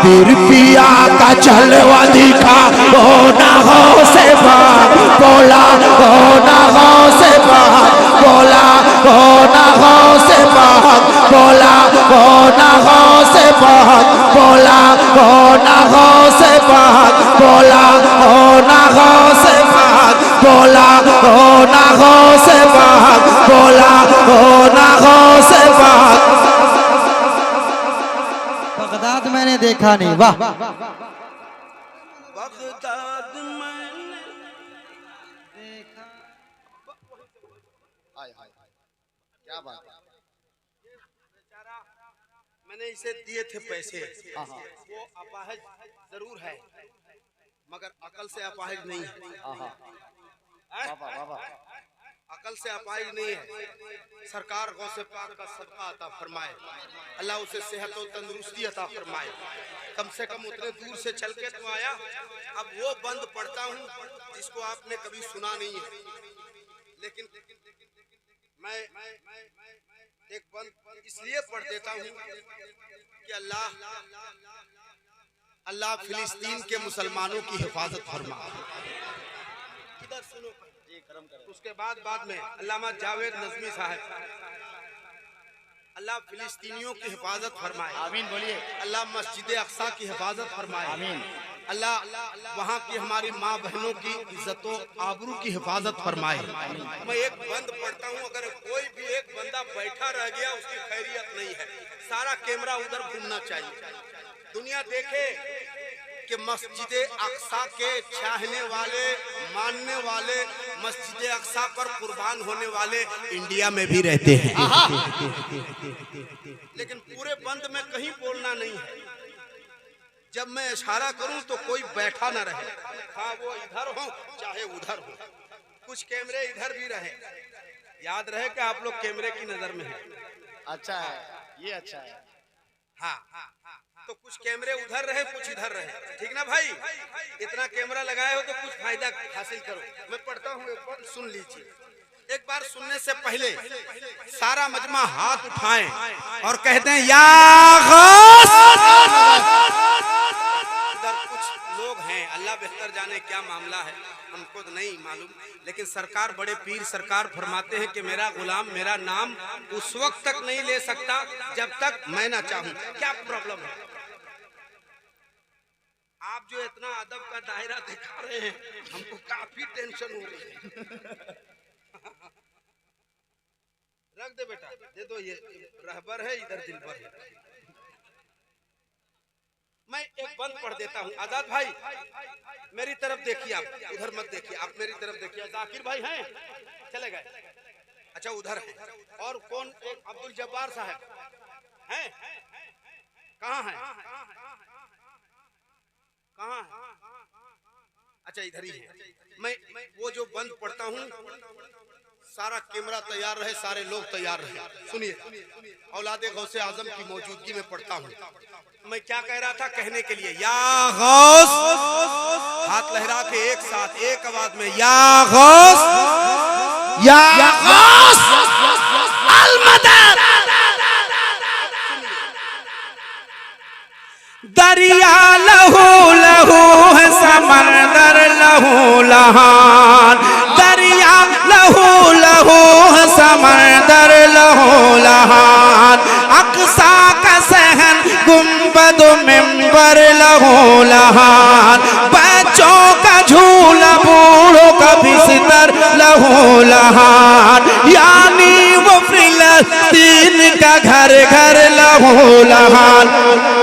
पीर पिया का जलवा दिखा ओ ना हो से बात बोला ओ ना हो से बात बोला ओ ना हो से बात बोला ओ ना हो से बात बोला ओ ना हो से बात बोला ओ ना हो से बात बोला ओ ना हो से बात बोला ओ ना हो से बात। बगदाद मैंने देखा नहीं। वाह बगदाद मैंने देखा। क्या बात है। मैंने इसे दिए थे पैसे, वो अपाहिज जरूर है मगर अकल से अपाहिज नहीं है। अकल से अपाहिज नहीं है। सरकार गौसे पाक का सदका अता फरमाए, अल्लाह उसे सेहत और तंदुरुस्ती अता फरमाए। कम से कम उतने दूर से चल के तो आया। अब वो बंद पढ़ता हूँ जिसको आपने कभी सुना नहीं है, लेकिन मैं एक बंद इसलिए पढ़ देता हूँ कि अल्लाह फिलिस्तीन के मुसलमानों की हिफाजत फरमा। इधर सुनो, उसके बाद में अल्लामा जावेद नज़मी साहब, अल्लाह फिलिस्तीनियों की हिफाजत फरमाए, आमीन बोलिए। अल्लाह मस्जिद अक्सा की हिफाजत फरमाए, आमीन। अल्लाह वहाँ की हमारी माँ बहनों की इज्जत व आबरू की हिफाजत फरमाए। मैं एक बंद पढ़ता हूँ, अगर कोई भी एक बंदा बैठा रह गया उसकी खैरियत नहीं है। सारा कैमरा उधर घूमना चाहिए, दुनिया देखे कि मस्जिद अक्सा के चाहने वाले, मानने वाले, मस्जिद अक्सा पर कुर्बान होने वाले इंडिया में भी रहते हैं। लेकिन पूरे बंद में कहीं बोलना नहीं है। जब मैं इशारा करूं तो कोई बैठा ना रहे, हाँ वो इधर हो चाहे उधर हो। कुछ कैमरे इधर भी रहे, याद रहे कि आप लोग कैमरे की नजर में हैं। अच्छा है, ये अच्छा है। हाँ, तो कुछ कैमरे उधर रहे, कुछ इधर रहे, ठीक ना भाई? इतना कैमरा लगाए हो तो कुछ फायदा हासिल करो। मैं पढ़ता हूँ, एक बार सुन लीजिए। एक बार सुनने से पहले सारा मजमा हाथ उठाएं और कहते हैं या गौस। इधर कुछ लोग हैं, अल्लाह बेहतर जाने क्या मामला है, हमको तो नहीं मालूम, लेकिन सरकार, बड़े पीर सरकार फरमाते हैं कि मेरा गुलाम मेरा नाम उस वक्त तक नहीं ले सकता जब तक मैं ना चाहूं। क्या प्रॉब्लम है? आप जो इतना अदब का दायरा दिखा रहे हैं, हमको काफी टेंशन हो रही है। रख दे बेटा, दे दो, ये रहबर है, इधर दिलबर है। मैं एक बंद पढ़ देता हूँ। आजाद भाई मेरी तरफ देखिए, आप उधर मत देखिए, आप मेरी तरफ देखिए। जाकिर भाई हैं, चले गए? अच्छा उधर है। और कौन? एक अब्दुल जब्बार साहब हैं, कहाँ हैं? कहाँ है? अच्छा इधर ही है। मैं वो जो बंद पढ़ता हूँ, सारा कैमरा तैयार रहे, सारे लोग तैयार रहे। सुनिए, औलादे गौसे आजम की मौजूदगी में पढ़ता हूँ। मैं क्या कह रहा था कहने के लिए? या गौस, हाथ लहरा के एक साथ एक आवाज में या गौस, या गौस अल मदद। दरिया लहू लहू है, समंदर लहू लहान। दरिया लहू लहू है, समंदर लहू लहान। अक्सा का सहन, गुंबद मिंबर लहू लहान। बच्चों का झूला, बूढ़ों का बिस्तर लहू लहान। यानी वो फिलिस्तीन का घर घर लहू लहान।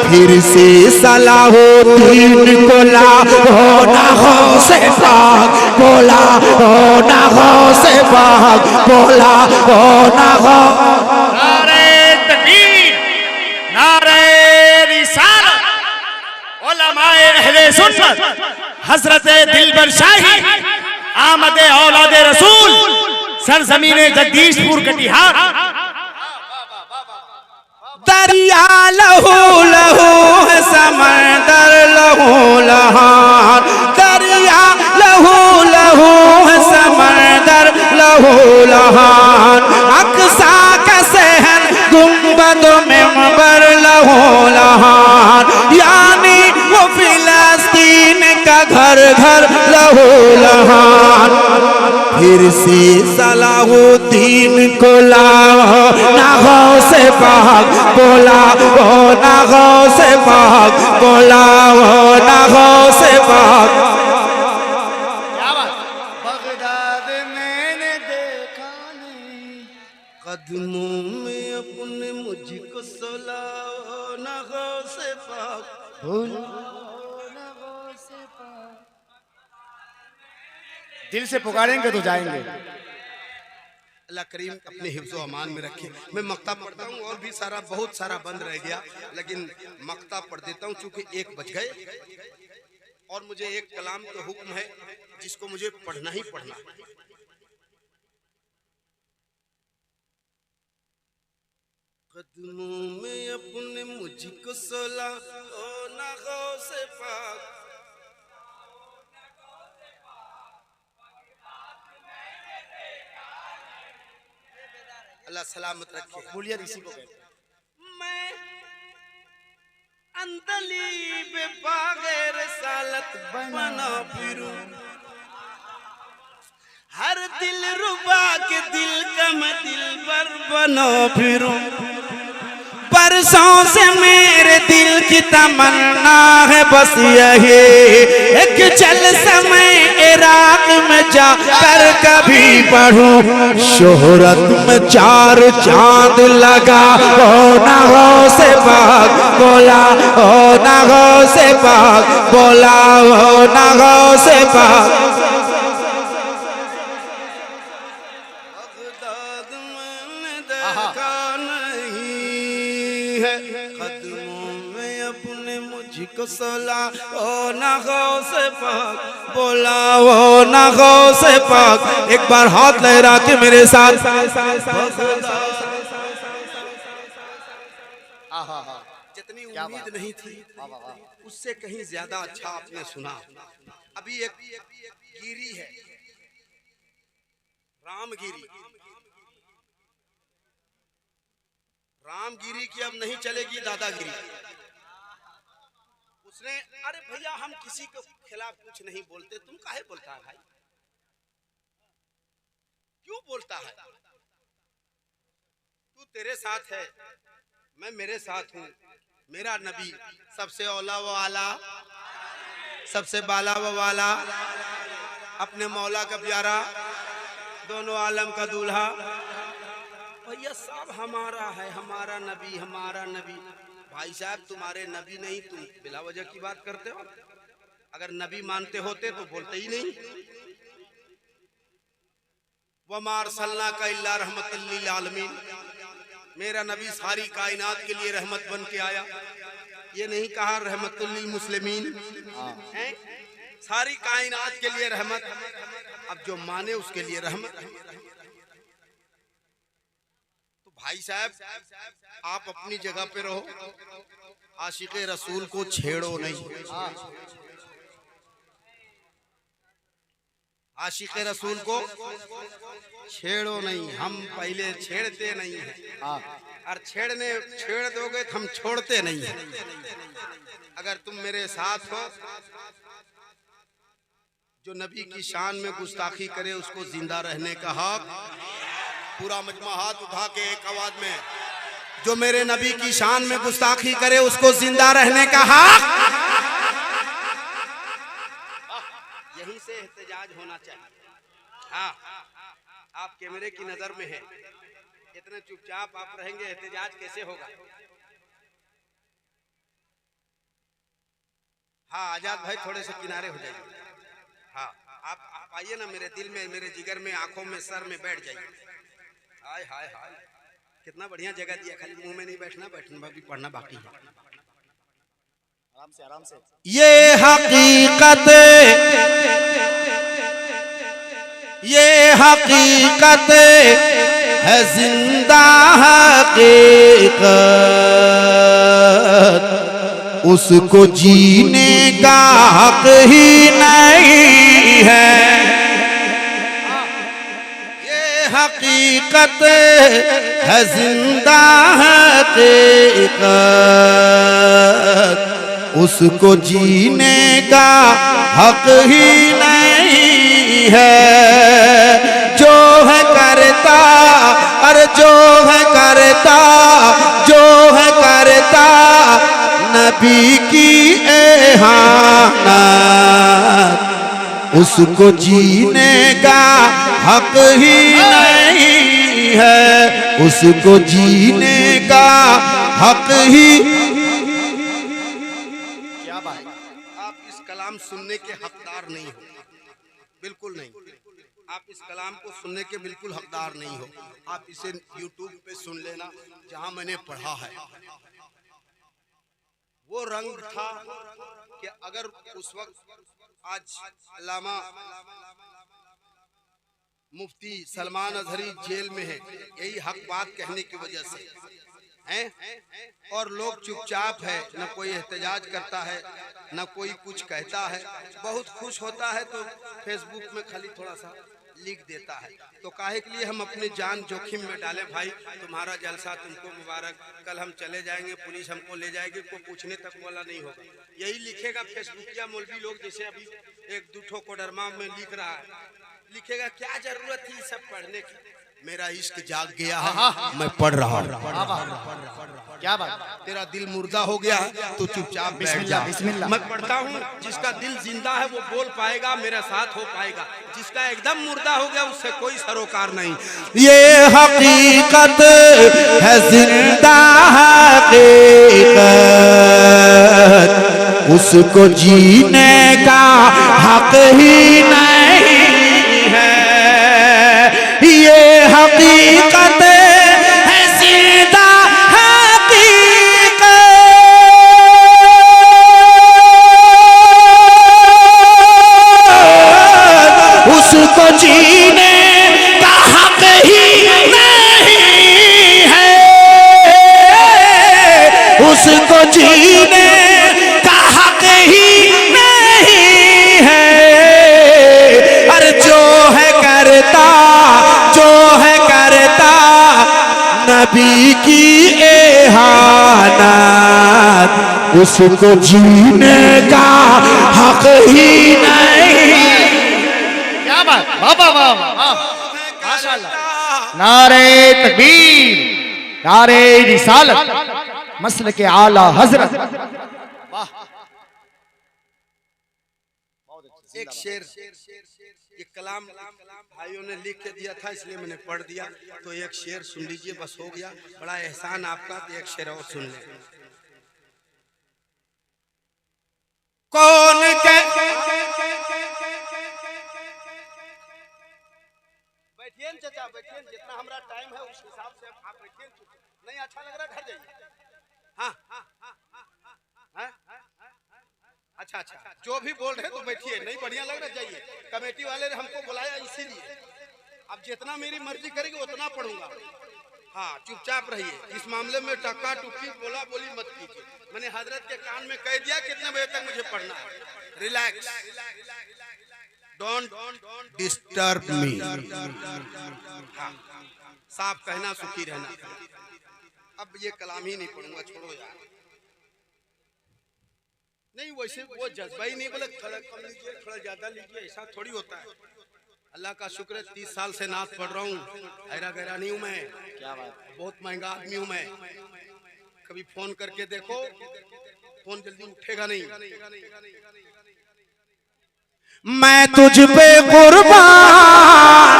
फिर से सलाहुद्दीन को ला होना हो से पाक, बोला होना हो से पाक, बोला होना हो। नारे तकबीर, नारे रिसालत, उलमाए अहले सुन्नत, हजरत दिलबर शाही, आमद औलादे रसूल, सरजमीन जगदीशपुर कटिहार। दरिया लहू लहू है, समंदर लहू लहान। दरिया लहू लहू है, समंदर लहू लहान। अक्सा का सहन, गुंबद मिंबर लहू लहान। यानी फिर से सलाहुद्दीन को लाओ ना गौसे पाक, बोला ओ ना गौसे पाक, बोला ओ ना गौसे पाक। बगदाद मैंने देखा नहीं, कदमों में अपने मुझको सुलाओ ना गौसे पाक। दिल से पुकारेंगे तो जाएंगे। अल्लाह करीम अपने हिफ्ज़ो अमान में रखे। मैं मक्ता पढ़ता हूँ और भी सारा बहुत सारा बंद रह गया, लेकिन मक्ता पढ़ देता हूँ चूंकि 1 बज गए और मुझे एक कलाम का हुक्म है जिसको मुझे पढ़ना ही पढ़ना है। कदमों में अपने मुझको सुला ओ ना गौसे पाक, अल्लाह सलामत रखे। बोलिए इसी को कहते हैं। मैं अंदली बेबागैर सालत बना फिरूं, हर दिल रुबा के दिल का मैं दिल पर बना फिरूं। बरसों से मेरे दिल की तमन्ना है बस यही, एक चल समय इराक में जाकर कभी पढ़ूं। शोहरत में 4 चांद लगा ओ ना गौसे पाक, बोला ओ ना गौसे पाक, बोला ओ ना गौसे पाक। बगदाद मैंने देखा नहीं है, कदमों में अपने मुझको सुला ओ ना गौसे पाक, बोला ओ ना गौसे पाक। एक बार हाथ लहरा के मेरे साथ जितनी उम्मीद नहीं थी उससे कहीं ज्यादा अच्छा आपने सुना। अभी एक गिरी है, रामगिरी। रामगिरी की अब नहीं चलेगी दादागिरी। उसने अरे भैया हम किसी के खिलाफ कुछ नहीं बोलते, तुम काहे बोलता है भाई, क्यों बोलता है? तू तेरे साथ है, मैं मेरे साथ हूँ। मेरा नबी सबसे औला व आला, सबसे बाला व वाला, अपने मौला का प्यारा, दोनों आलम का दूल्हा। भैया सब हमारा है, हमारा नबी, हमारा नबी। भाई साहब तुम्हारे नबी नहीं, तुम बिला वजह की बात करते हो। अगर नबी मानते होते तो बोलते ही नहीं। वमा अरसलना का इल्ला रहमतल लिल आलमीन, मेरा नबी सारी कायनात के लिए रहमत बन के आया। ये नहीं कहा रहमतुल लिल मुस्लिमीन, सारी कायनात के लिए रहमत। अब जो माने उसके लिए रहमत। तो भाई साहब आप अपनी जगह पे रहो, आशिक़े रसूल को छेड़ो नहीं। आशिक़े रसूल को छेड़ो नहीं। हम पहले छेड़ते नहीं हैं, और छेड़ दोगे तो हम छोड़ते नहीं हैं। अगर तुम मेरे साथ हो, जो नबी की शान में गुस्ताखी करे उसको जिंदा रहने का हक। पूरा मजमा हाथ उठा के एक आवाज में, जो मेरे नबी की शान में गुस्ताखी करे उसको जिंदा रहने का हक। यहीं से एहतजाज होना चाहिए। हाँ, आप कैमरे की नजर में हैं, इतने चुपचाप आप रहेंगे, एहतजाज कैसे होगा? हाँ आजाद भाई थोड़े से किनारे हो जाइए। हाँ आप आइए ना, मेरे दिल में, मेरे जिगर में, आंखों में, सर में बैठ जाइए। हाय हाय हाय, कितना बढ़िया जगह दिया। खाली मुंह में नहीं बैठना, बैठना भी पढ़ना बाकी है। आराम से। ये हकीकत, ये हकीकत है, जिंदा हकीकत, उसको जीने का हक ही नहीं है। ये हकीकत है, जिंदा हकीकत, उसको जीने का हक ही नहीं है। नबी की एहानत उसको जीने का हक ही नहीं है, उसको जीने का हक ही। क्या बात। आप इस कलाम सुनने के हकदार नहीं हो, बिल्कुल नहीं। आप इस कलाम को सुनने के बिल्कुल हकदार नहीं हो। आप इसे YouTube पे सुन लेना जहां मैंने पढ़ा है। वो रंग था कि अगर उस वक्त आज अल्लामा मुफ्ती सलमान अजहरी जेल में है, यही हक बात कहने की वजह से हैं, और लोग चुपचाप है, न कोई एहतजाज करता है, न कोई कुछ कहता है। बहुत खुश होता है तो फेसबुक में खाली थोड़ा सा लिख देता है। तो काहे के लिए हम अपनी जान जोखिम में डालें? भाई तुम्हारा जलसा तुमको मुबारक, कल हम चले जाएंगे, पुलिस हमको ले जाएगी, कोई पूछने तक वाला नहीं होगा। यही लिखेगा फेसबुकिया मौलवी लोग, जैसे अभी एक दूठो कोडरमा में लिख रहा है, लिखेगा क्या जरूरत थी सब पढ़ने की, मेरा इश्क जाग गया है, मैं पढ़ रहा हूँ। क्या बात। तेरा दिल मुर्दा हो गया है तो चुपचाप बैठ जा। बिस्मिल्लाह। मैं पढ़ता हूँ, जिसका दिल जिंदा है वो बोल पाएगा, मेरा साथ हो पाएगा। जिसका एकदम मुर्दा हो गया उससे कोई सरोकार नहीं। ये हकीकत है, जिंदा हकीकत उसको जीने का हक ही नहीं है। ये हकीकत है, जिंदा हकीकत उसको जीने का हक ही नहीं है, उसको जीने का हक ही नहीं है। अरे जो है करता नबी की एहानत उसको जीने का हक ही नहीं। क्या बात। वाह वाह वाह वाह, माशाअल्लाह। नारे तकबीर, नारे रिसालत, मसल के आला हजरत। वाह। एक शेर, ये कलाम भाइयों ने लिख के दिया था इसलिए मैंने पढ़ दिया, तो एक शेर सुन लीजिए, बस हो गया। बड़ा एहसान आपका, तो एक शेर और सुन ले। कौन के बैठिए चाचा, बैठिए, जितना हमारा टाइम है उस हिसाब से आप बैठिए। नहीं अच्छा लग रहा घर जाइए। हाँ अच्छा, जो भी बोल रहे तो बैठिए, नहीं बढ़िया लग रहा जाइए। कमेटी वाले ने हमको बुलाया इसीलिए, अब जितना मेरी मर्जी करेगी उतना पढ़ूंगा। हाँ चुपचाप रहिए, इस मामले में टक्का टुक्की बोला बोली मत कीजिए। मैंने हजरत के कान में कह दिया कितने बजे तक मुझे पढ़ना है। Relax, don't disturb me. हाँ, साफ कहना, सुखी रहना। अब ये कलाम ही नहीं पढ़ूंगा, छोड़ो यार। नहीं वैसे वो जज्बा ही नहीं, बोले थोड़ा कम लीजिए, थोड़ा ज्यादा लीजिए, ऐसा थोड़ी होता है। अल्लाह का शुक्र है 30 साल से नात पढ़ रहा हूँ, ऐरा गैरा नहीं हूँ मैं। क्या बात, बहुत महंगा आदमी हूँ मैं। कभी फोन करके देखो, फोन जल्दी उठेगा नहीं। मैं तुझ पे कुर्बान,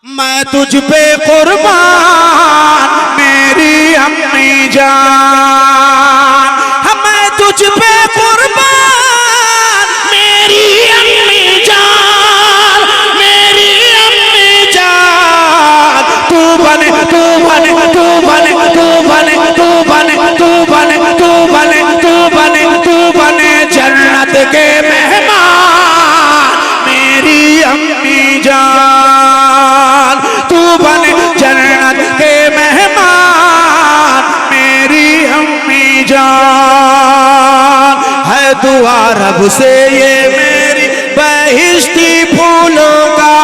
मैं तुझ पे कुर्बान मेरी अम्मी जान, मैं तुझ पे कुर्बान मेरी अम्मी जान, मेरी अम्मी जान। तू बने तू बने तू बने तू बने तू बने तू बने तू बने तू बने तू बने जन्नत के मेहमान मेरी अम्मी जान। तू बने जन्नत के मेहमान मेरी अम्मी जान। है दुआ रब से ये मेरी बहिश्ती फूलों का,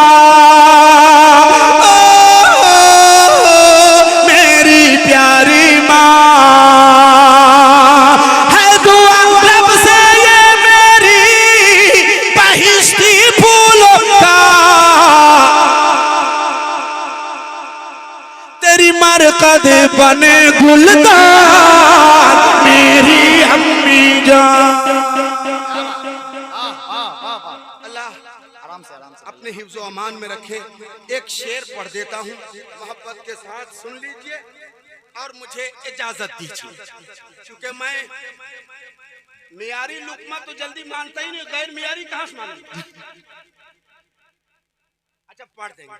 मेरी प्यारी माँ। है दुआ रब से ये मेरी बहिश्ती फूलों का, तेरी मर कद बने गुलदार मेरी अम्मी जान। अल्लाह अपने हिफ्ज़ व अमान में रखे। एक शेर पढ़ देता हूँ, मोहब्बत के साथ सुन लीजिए और मुझे इजाजत दीजिए। क्योंकि मैं मियारी लुकमा तो जल्दी मानता ही नहीं, गैर मियारी कहाँ से मानूं? अच्छा पढ़ देंगे,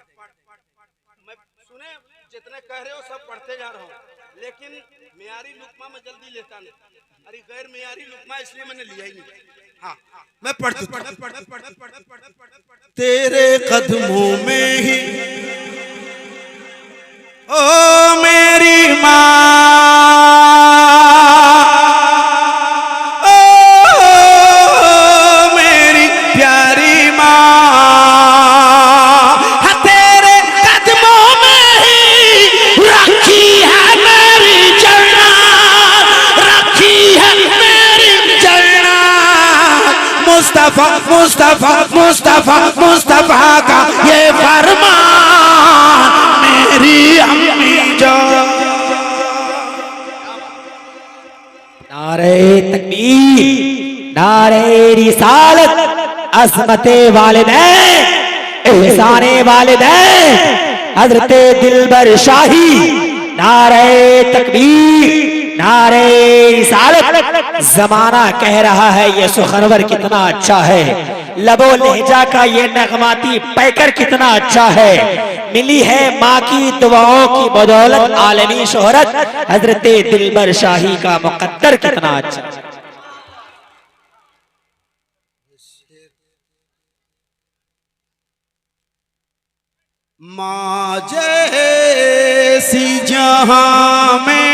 मैं सुने जितने कह रहे हो सब पढ़ते जा रहा हूँ, लेकिन मियारी लुकमा में जल्दी लेता नहीं। अरे गैर मियारी लुकमा इसलिए मैंने लिया ही नहीं। हाँ मैं पढ़ तेरे कदमों में ही ओ मेरी माँ, ओ मेरी प्यारी माँ, हाँ तेरे कदमों में ही रखी है मेरी जन्नत, रखी है मेरी जन्नत। मुस्तफा मुस्तफा मुस्तफा मुस्तफा का ये फरमान मेरी अम्मी जान। नारे तकबीर, नारे रिसालत, अज़मते वालिदैन, एहसाने वालिदैन, हज़रते दिलबर शाही। नारे तकबीर, नारे रिसालत। जमाना कह रहा है ये सुखनवर कितना अच्छा है, लबो लहजा का ये नगमाती पैकर कितना अच्छा है। मिली है माँ की दुआओं की बदौलत आलमी शोहरत, हजरते दिलबर शाही का मुकद्दर कितना अच्छा। माँ जैसी जहां में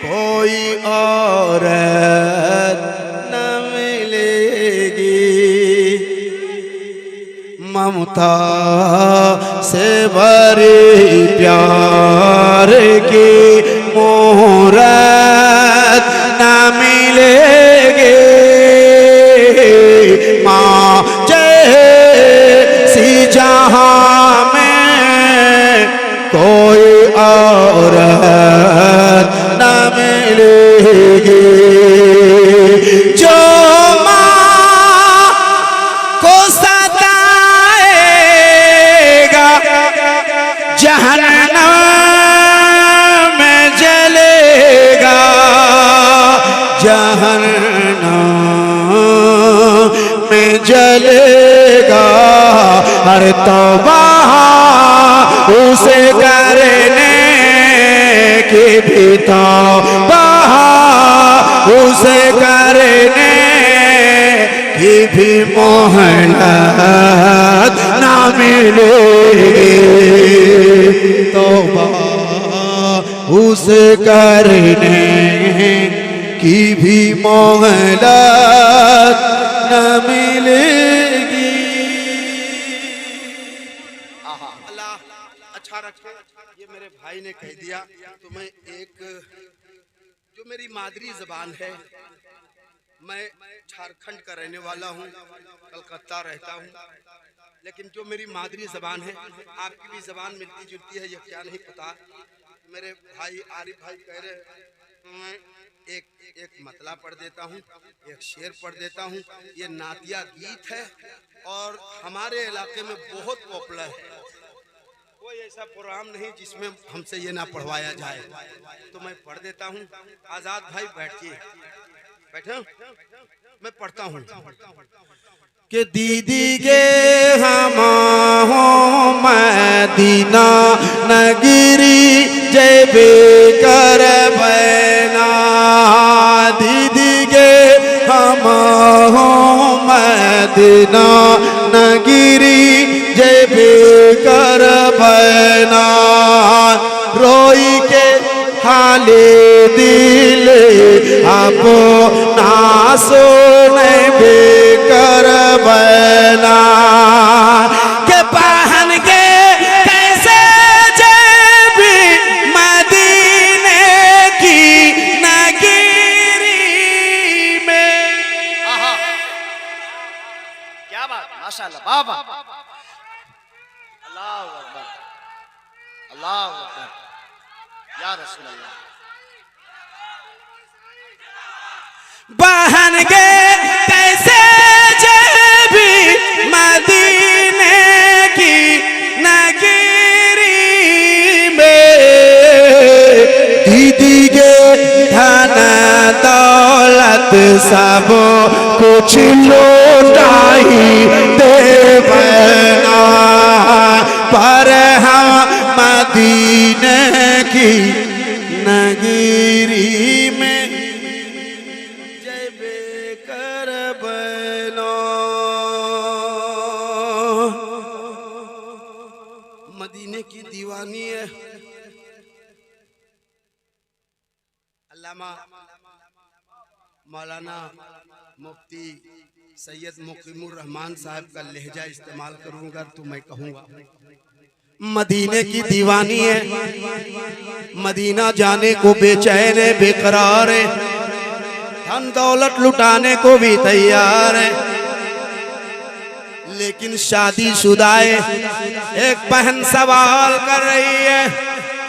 कोई औरत न मिलेगी, ममता से भरे प्यार की मुहूर्त न मिलेगी। माँ जैसी जहां में कोई औरत न मिलेगी, जो माँ को सताएगा जहन्नम में जलेगा, जहन्नम में जलेगा। हर तौबा उसे करने की भी तौबा उसे करने की भी मोहलत ना मिलेगी, तौबा उसे करने की भी मोहलत न मिलेगी। अल्लाह अच्छा रखे। ये मेरे भाई ने कह दिया तो मैं एक जो मेरी मादरी जबान है, मैं झारखंड का रहने वाला हूँ, कलकत्ता रहता हूँ, लेकिन जो मेरी मादरी जबान है, आपकी भी जबान मिलती जुलती है, ये क्या नहीं पता। मेरे भाई आरिफ भाई कह रहे हैं, मैं एक एक मतला पढ़ देता हूँ, एक शेर पढ़ देता हूँ। ये नातिया गीत है और हमारे इलाके में बहुत पॉपुलर है। कोई ऐसा प्रोग्राम नहीं जिसमें हमसे ये ना पढ़वाया जाए, तो मैं पढ़ देता हूँ। आजाद भाई बैठिए, बैठे मैं पढ़ता हूँ। कि दीदी के हम हो मदीना नगरी जेबे कर बैना, दीदी के हम हो मदीना नगरी जेबे कर बैना, रोई के हाले दिल अब ना सोने बेकर बना, के पहन के कैसे जेबी मदीने की नगरी में। क्या बात, माशाल्लाह, वाह वाह, अल्लाहु अकबर, अल्लाह अकबर या रसूल अल्लाह। बहन गे कैसे जबी मदीने की नगरी में, दीदी गे धन दौलत सब कुछ लौटाई देवना, पर हम मदीने की नगरी में जबे कर बनो। मदीने की दीवानी है। अल्लामा मौलाना मुफ्ती सैयद मुकीमुर रहमान साहब का लहजा इस्तेमाल करूंगा तो मैं कहूंगा मदीने की दीवानी है, मदीना जाने को बेचैन है, बेकरार है, धन दौलत लुटाने को भी तैयार है, लेकिन शादीशुदा है। एक बहन सवाल कर रही है,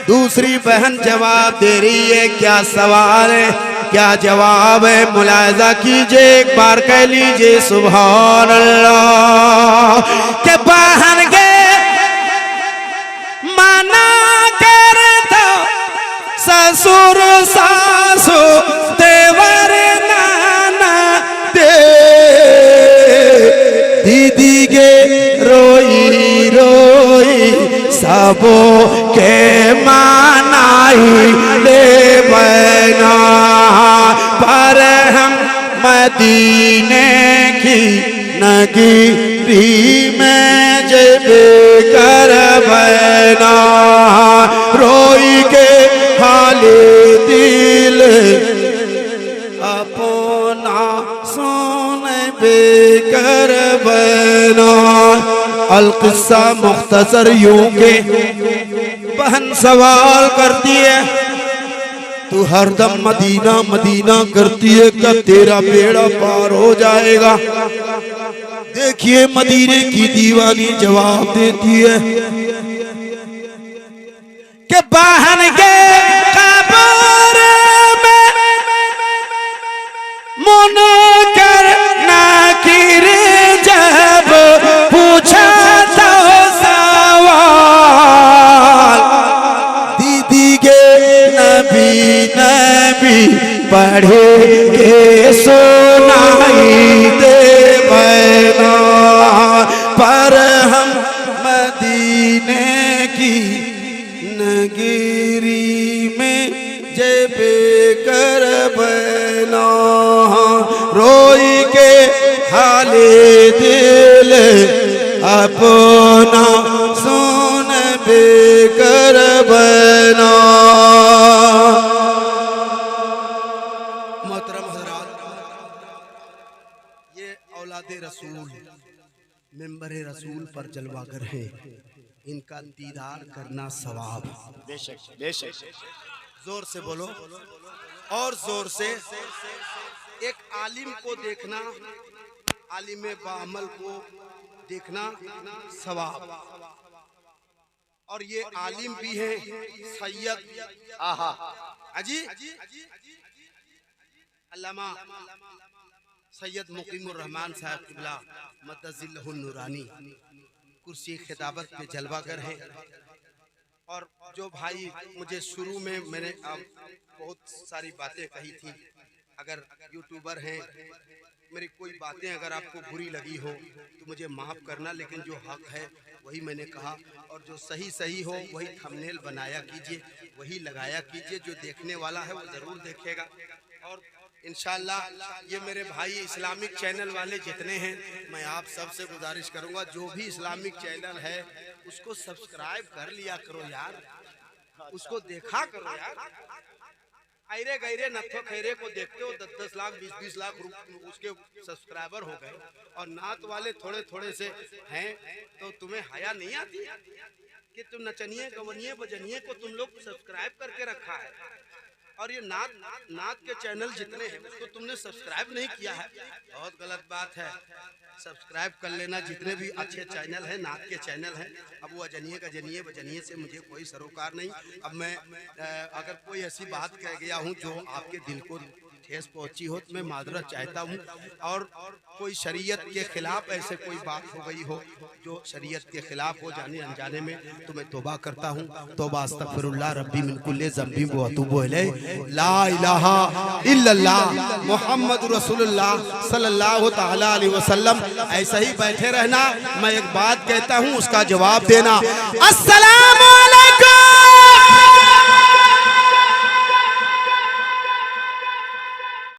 दूसरी बहन जवाब दे रही है। क्या सवाल है, क्या जवाब है, मुलाहिजा कीजिए, एक बार कह लीजिए सुभान अल्लाह। के बहन गे मना कर दो ससुर सासु देवर नाना दे, दीदी गे रोई रोई सबो के मानाई ले बना, पर हम मदीने की नगरी में जब कर बना, रोई के हाले दिल अपना सुन बेकर बना। अलकिस्सा मुख्तसर यूं के बहन सवाल करती है, तू हरदम मदीना मदीना करती है, क्या तेरा बेड़ा पार हो जाएगा? देखिए मदीने की दीवानी जवाब देती है कि बहन के कब्र में मुनकर नाकिर जब पूछा तो सवाल, दीदी के नबी नबी पढ़े के सुनाई दे बना, पर हम मदीने की नगरी में जब कर बना, रोई के हाले दिल अपना सुन बेकर बना। मोहतरम हज़रात, ये औलादे रसूल मेंबरे रसूल पर जलवागर हैं, इनका दीदार करना सवाब। बेशक बेशक जोर से बोलो और जोर से। एक आलिम को देखना, आलिम बाअमल को देखना सवाब। और ये आलिम भी है सैयद अजी अल्लामा सैयद मुकीमुर रहमान साहब क़िबला मद्दज़िल्लहुन नूरानी कुर्सी खिताबत पे जलवागर है। और जो भाई मुझे शुरू में मैंने बहुत सारी बातें कही थी, अगर यूट्यूबर हैं, मेरी कोई बातें अगर आपको बुरी लगी हो तो मुझे माफ़ करना, लेकिन जो हक है वही मैंने कहा, और जो सही सही हो वही थंबनेल बनाया कीजिए, वही लगाया कीजिए, जो देखने वाला है वो ज़रूर देखेगा। और इंशाअल्लाह ये मेरे भाई इस्लामिक चैनल वाले जितने हैं, मैं आप सबसे गुजारिश करूंगा, जो भी इस्लामिक चैनल है उसको सब्सक्राइब कर लिया करो यार, उसको देखा करो यार। आयरे गैरे नत्थो खैरे को देखते हो 10-10 लाख 20-20 लाख उसके सब्सक्राइबर हो गए, और नात वाले थोड़े थोड़े से हैं, तो तुम्हें हया नहीं आती कि तुम नचनिए गवनिए बजनिए को तुम लोग सब्सक्राइब करके रखा है। और ये नात के चैनल जितने हैं उसको तुमने सब्सक्राइब नहीं किया है, बहुत गलत बात है। सब्सक्राइब कर लेना, जितने भी अच्छे चैनल हैं, नात के चैनल हैं। अब वो अजनिए का जनिए बजनिए से मुझे कोई सरोकार नहीं। अब मैं अगर कोई ऐसी बात कह गया हूँ जो आपके दिल को ठेस पहुंची हो तो मैं माजरत चाहता हूँ। और कोई शरीयत के खिलाफ ऐसे कोई बात हो गई हो जो शरीयत के खिलाफ हो जाने अनजाने में, तो मैं तौबा करता हूँ। तौबा अस्तगफिरुल्लाह रब्बी मिन कुल्ली ज़ंबी व अतूबु इलैह। ला इलाहा इल्लल्लाह मुहम्मद रसूलुल्लाह सल्लल्लाहु तआला अलैहि वसल्लम। ऐसा ही बैठे रहना, मैं एक बात कहता हूँ उसका जवाब देना। अस्सलामु अलैकुम।